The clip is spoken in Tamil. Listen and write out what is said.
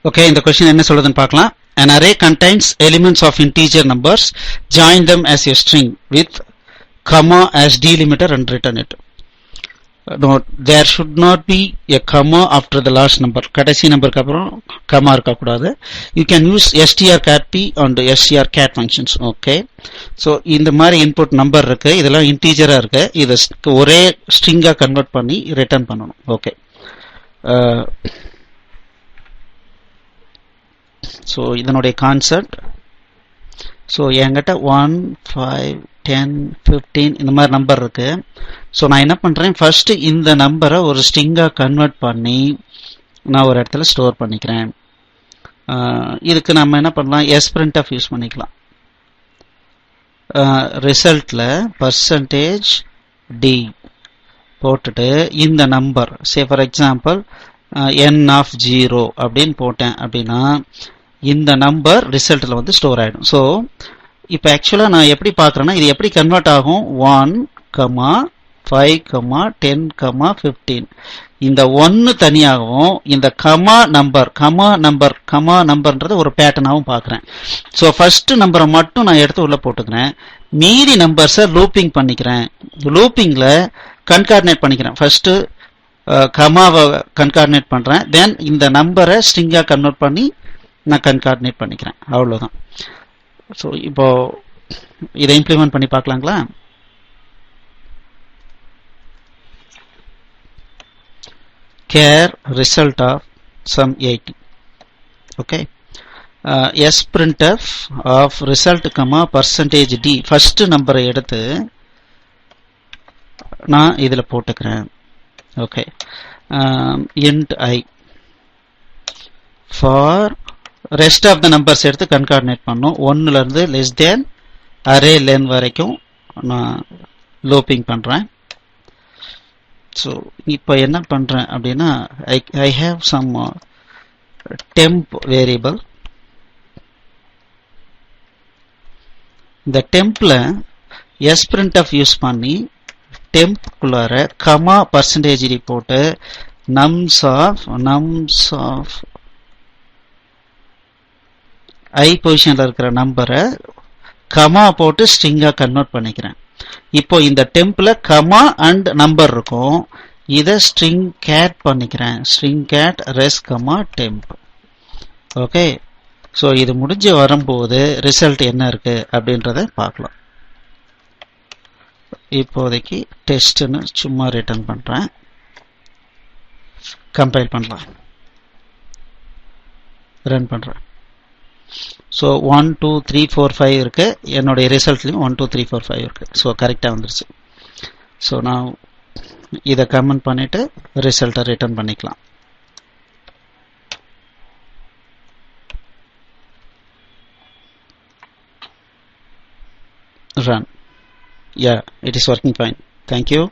Okay, இந்த question என்ன சொல்லுதுன்னு பார்க்கலாம். An array contains elements of integer numbers. Join them as a string with comma as delimiter and return it. Note, there should not be a comma after the last number. கடைசி நம்பருக்கு அப்புறம் comma இருக்க கூடாது. You can use strcat and strcat functions. Okay. So இந்த மாதிரி input number இருக்கு. இதெல்லாம் integer-ஆ இருக்கு. இத ஒரே string-ஆ convert பண்ணி return பண்ணனும். Okay. So இதனுடைய கான்செப்ட். ஸோ என்கிட்ட 1 5 10 15 இந்த மாதிரி நம்பர் இருக்கு. ஸோ நான் என்ன பண்றேன், ஃபர்ஸ்ட் இந்த நம்பரை ஒரு ஸ்ட்ரிங்கா கன்வெர்ட் பண்ணி நான் ஒரு இடத்துல ஸ்டோர் பண்ணிக்கிறேன். இதுக்கு நம்ம என்ன பண்ணலாம், sprintf யூஸ் பண்ணிக்கலாம். ரிசல்ட்ல %d போட்டுட்டு இந்த number say for example n of 0 அப்படின்னு போட்டேன் அப்படின்னா இந்த நம்பர் ரிசல்ட்ல வந்து ஸ்டோர் ஆயிடும். ஸோ இப்போ ஆக்சுவலா நான் எப்படி பாக்குறேன்னா, இது எப்படி கன்வெர்ட் ஆகும், 1, 5, 10, 15 இந்த 1 தனியாகவும் இந்த கமா நம்பர்ன்றது ஒரு பேட்டர்னாவும் பாக்குறேன். ஸோ ஃபர்ஸ்ட் நம்பரை மட்டும் நான் எடுத்து உள்ள போட்டுக்கிறேன். மீதி நம்பர்ஸை லூப்பிங் பண்ணிக்கிறேன். லூப்பிங்ல கன்கார்டினேட் பண்ணிக்கிறேன். ஃபர்ஸ்ட் கமாவை கன்கார்டினேட் பண்றேன், தென் இந்த நம்பரை ஸ்ட்ரிங்கா கன்வெர்ட் பண்ணி நான் கன்கார்டினேட் பண்ணிக்கிறேன். அவ்வளவுதான். ஸோ இப்போ இதை இம்ப்ளிமெண்ட் பண்ணி பார்க்கலாங்களா? care result of sum 80. Okay. sprintf of result %d first நம்பரை எடுத்து நான் இதுல போட்டுக்கிறேன். Okay. int I for rest of the numbers எடுத்து கன்கார்டினேட் பண்ணும். 1ல இருந்து less than array len வரைக்கும் நான் லூப்பிங் பண்றேன். ஸோ இப்போ என்ன பண்றேன் அப்படின்னா, I have some temp variable. இந்த tempல sprintf யூஸ் பண்ணி temp குள்ளார கமா %d போட்டு nums of I பொசிஷன்ல இருக்கிற நம்பரை கமா போட்டு ஸ்ட்ரிங்கா கன்வெர்ட் பண்ணிக்கிறேன். இப்போ இந்த டெம்ப்ல கமா அண்ட் நம்பர் இருக்கும். இத ஸ்ட்ரிங் கேட் பண்ணிக்கிறேன். String cat res temp. Okay. So இது முடிஞ்சு வரும்போது ரிசல்ட் என்ன இருக்கு அப்படின்றத பார்க்கலாம். இப்போதைக்கு டெஸ்ட்னு சும்மா ரிட்டர்ன் பண்றேன். கம்பைல் பண்ணலாம், ரன் பண்றேன். ஸோ 1 2 3 4 5 இருக்கு. என்னுடைய ரிசல்ட்லையும் 1 2 3 4 5 இருக்கு. ஸோ கரெக்டா வந்துருச்சு. ஸோ நான் இதை கமெண்ட் பண்ணிட்டு ரிசல்ட்டை ரிட்டர்ன் பண்ணிக்கலாம். run. Yeah, it is working fine. Thank you.